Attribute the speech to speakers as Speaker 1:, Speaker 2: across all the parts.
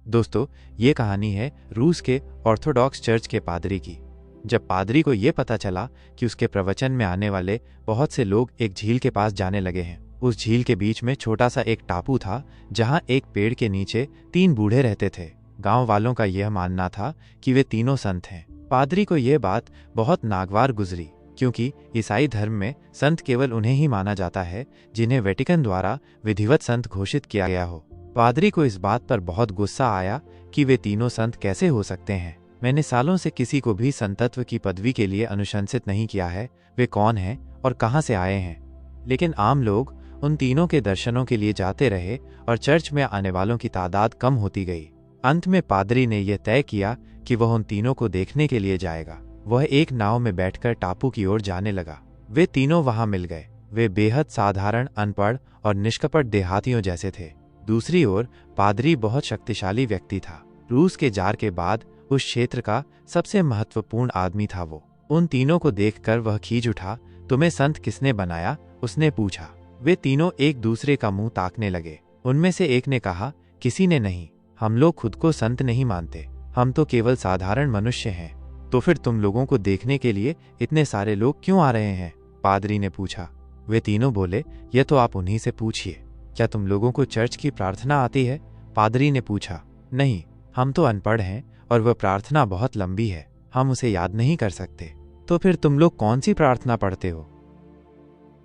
Speaker 1: दोस्तों, ये कहानी है रूस के ऑर्थोडॉक्स चर्च के पादरी की। जब पादरी को ये पता चला कि उसके प्रवचन में आने वाले बहुत से लोग एक झील के पास जाने लगे हैं। उस झील के बीच में छोटा सा एक टापू था जहाँ एक पेड़ के नीचे 3 बूढ़े रहते थे। गांव वालों का यह मानना था कि वे तीनों संत हैं। पादरी को यह बात बहुत नागवार गुजरी, क्योंकि ईसाई धर्म में संत केवल उन्हें ही माना जाता है जिन्हें वेटिकन द्वारा विधिवत संत घोषित किया गया हो। पादरी को इस बात पर बहुत गुस्सा आया कि वे तीनों संत कैसे हो सकते हैं। मैंने सालों से किसी को भी संतत्व की पदवी के लिए अनुशंसित नहीं किया है, वे कौन हैं और कहाँ से आए हैं। लेकिन आम लोग उन तीनों के दर्शनों के लिए जाते रहे और चर्च में आने वालों की तादाद कम होती गई। अंत में पादरी ने यह तय किया कि वह उन तीनों को देखने के लिए जाएगा। वह एक नाव में बैठकर टापू की ओर जाने लगा। वे तीनों वहां मिल गए। वे बेहद साधारण, अनपढ़ और निष्कपट देहातियों जैसे थे। दूसरी ओर पादरी बहुत शक्तिशाली व्यक्ति था। रूस के जार के बाद उस क्षेत्र का सबसे महत्वपूर्ण आदमी था वो। उन तीनों को देखकर वह खींच उठा। तुम्हें संत किसने बनाया? उसने पूछा। वे तीनों एक दूसरे का मुंह ताकने लगे। उनमें से एक ने कहा, किसी ने नहीं, हम लोग खुद को संत नहीं मानते, हम तो केवल साधारण मनुष्य हैं। तो फिर तुम लोगों को देखने के लिए इतने सारे लोग क्यों आ रहे हैं? पादरी ने पूछा। वे तीनों बोले, यह तो आप उन्हीं से पूछिए। क्या तुम लोगों को चर्च की प्रार्थना आती है? पादरी ने पूछा। नहीं, हम तो अनपढ़ हैं और वह प्रार्थना बहुत लंबी है, हम उसे याद नहीं कर सकते। तो फिर तुम लोग कौन सी प्रार्थना पढ़ते हो?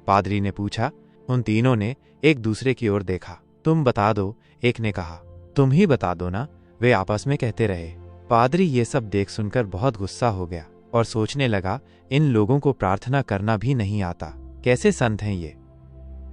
Speaker 1: पादरी ने पूछा। उन तीनों ने एक दूसरे की ओर देखा। तुम बता दो, एक ने कहा। तुम ही बता दो ना, वे आपस में कहते रहे। पादरी ये सब देख सुनकर बहुत गुस्सा हो गया और सोचने लगा, इन लोगों को प्रार्थना करना भी नहीं आता, कैसे संत हैं ये।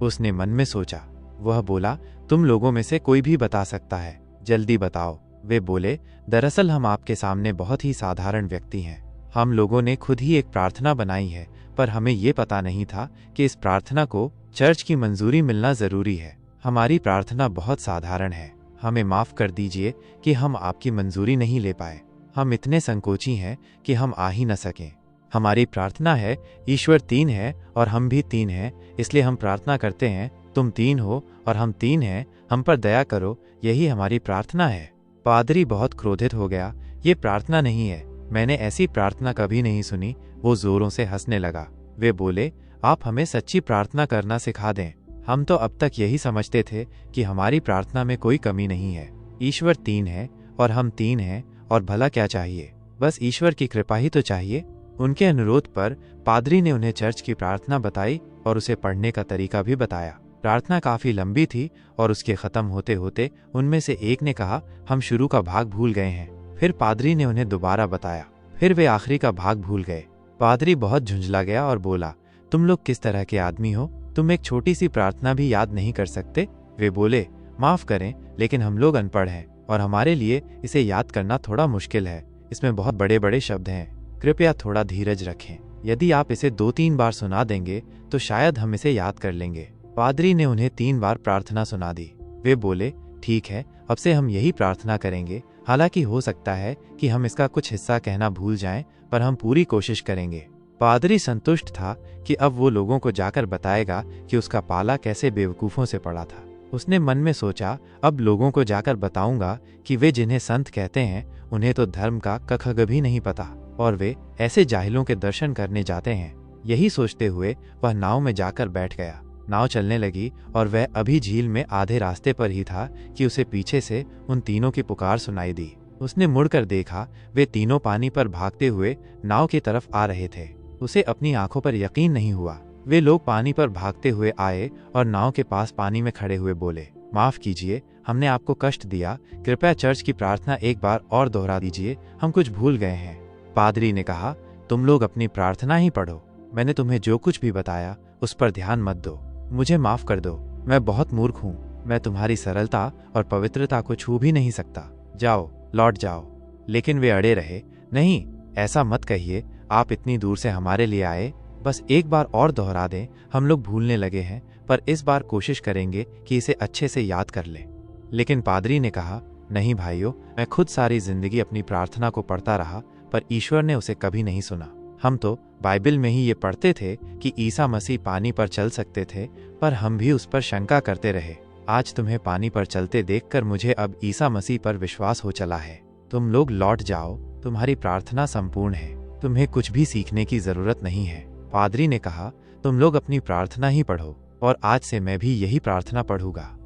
Speaker 1: उसने मन में सोचा। वह बोला, तुम लोगों में से कोई भी बता सकता है, जल्दी बताओ। वे बोले, दरअसल हम आपके सामने बहुत ही साधारण व्यक्ति हैं। हम लोगों ने खुद ही एक प्रार्थना बनाई है, पर हमें ये पता नहीं था कि इस प्रार्थना को चर्च की मंजूरी मिलना जरूरी है। हमारी प्रार्थना बहुत साधारण है, हमें माफ कर दीजिए कि हम आपकी मंजूरी नहीं ले पाए। हम इतने संकोची हैं कि हम आ ही न सकें। हमारी प्रार्थना है, ईश्वर 3 है और हम भी 3 हैं, इसलिए हम प्रार्थना करते हैं, तुम 3 हो और हम 3 हैं, हम पर दया करो, यही हमारी प्रार्थना है। पादरी बहुत क्रोधित हो गया। ये प्रार्थना नहीं है, मैंने ऐसी प्रार्थना कभी नहीं सुनी। वो जोरों से हंसने लगा। वे बोले, आप हमें सच्ची प्रार्थना करना सिखा दें। हम तो अब तक यही समझते थे कि हमारी प्रार्थना में कोई कमी नहीं है। ईश्वर 3 है और हम 3 हैं, और भला क्या चाहिए? बस ईश्वर की कृपा ही तो चाहिए। उनके अनुरोध पर पादरी ने उन्हें चर्च की प्रार्थना बताई और उसे पढ़ने का तरीका भी बताया। प्रार्थना काफी लंबी थी और उसके खत्म होते होते उनमें से एक ने कहा, हम शुरू का भाग भूल गए हैं। फिर पादरी ने उन्हें दोबारा बताया। फिर वे आखिरी का भाग भूल गए। पादरी बहुत झुंझला गया और बोला, तुम लोग किस तरह के आदमी हो? तुम एक छोटी सी प्रार्थना भी याद नहीं कर सकते? वे बोले, माफ करें, लेकिन हम लोग अनपढ़ हैं और हमारे लिए इसे याद करना थोड़ा मुश्किल है। इसमें बहुत बड़े बड़े शब्द हैं। कृपया थोड़ा धीरज रखें। यदि आप इसे 2-3 बार सुना देंगे तो शायद हम इसे याद कर लेंगे। पादरी ने उन्हें 3 बार प्रार्थना सुना दी। वे बोले, ठीक है, अब से हम यही प्रार्थना करेंगे। हालांकि हो सकता है कि हम इसका कुछ हिस्सा कहना भूल जाएं, पर हम पूरी कोशिश करेंगे। पादरी संतुष्ट था कि अब वो लोगों को जाकर बताएगा कि उसका पाला कैसे बेवकूफों से पड़ा था। उसने मन में सोचा, अब लोगों को जाकर बताऊंगा कि वे जिन्हें संत कहते हैं उन्हें तो धर्म का कखग भी नहीं पता और वे ऐसे जाहिलों के दर्शन करने जाते हैं। यही सोचते हुए वह नाव में जाकर बैठ गया। नाव चलने लगी और वह अभी झील में आधे रास्ते पर ही था कि उसे पीछे से उन तीनों की पुकार सुनाई दी। उसने मुड़कर देखा, वे तीनों पानी पर भागते हुए नाव की तरफ आ रहे थे। उसे अपनी आंखों पर यकीन नहीं हुआ। वे लोग पानी पर भागते हुए आए और नाव के पास पानी में खड़े हुए बोले, माफ कीजिए, हमने आपको कष्ट दिया, कृपया चर्च की प्रार्थना एक बार और दोहरा दीजिए, हम कुछ भूल गए हैं। पादरी ने कहा, तुम लोग अपनी प्रार्थना ही पढ़ो। मैंने तुम्हें जो कुछ भी बताया उस पर ध्यान मत दो। मुझे माफ कर दो, मैं बहुत मूर्ख हूँ। मैं तुम्हारी सरलता और पवित्रता को छू भी नहीं सकता। जाओ, लौट जाओ। लेकिन वे अड़े रहे। नहीं, ऐसा मत कहिए, आप इतनी दूर से हमारे लिए आए, बस एक बार और दोहरा दें। हम लोग भूलने लगे हैं, पर इस बार कोशिश करेंगे कि इसे अच्छे से याद कर लें। लेकिन पादरी ने कहा, नहीं भाइयों, मैं खुद सारी जिंदगी अपनी प्रार्थना को पढ़ता रहा, पर ईश्वर ने उसे कभी नहीं सुना। हम तो बाइबल में ही ये पढ़ते थे कि ईसा मसीह पानी पर चल सकते थे, पर हम भी उस पर शंका करते रहे। आज तुम्हें पानी पर चलते देखकर मुझे अब ईसा मसीह पर विश्वास हो चला है। तुम लोग लौट जाओ, तुम्हारी प्रार्थना संपूर्ण है, तुम्हें कुछ भी सीखने की जरूरत नहीं है। पादरी ने कहा, तुम लोग अपनी प्रार्थना ही पढ़ो, और आज से मैं भी यही प्रार्थना पढ़ूंगा।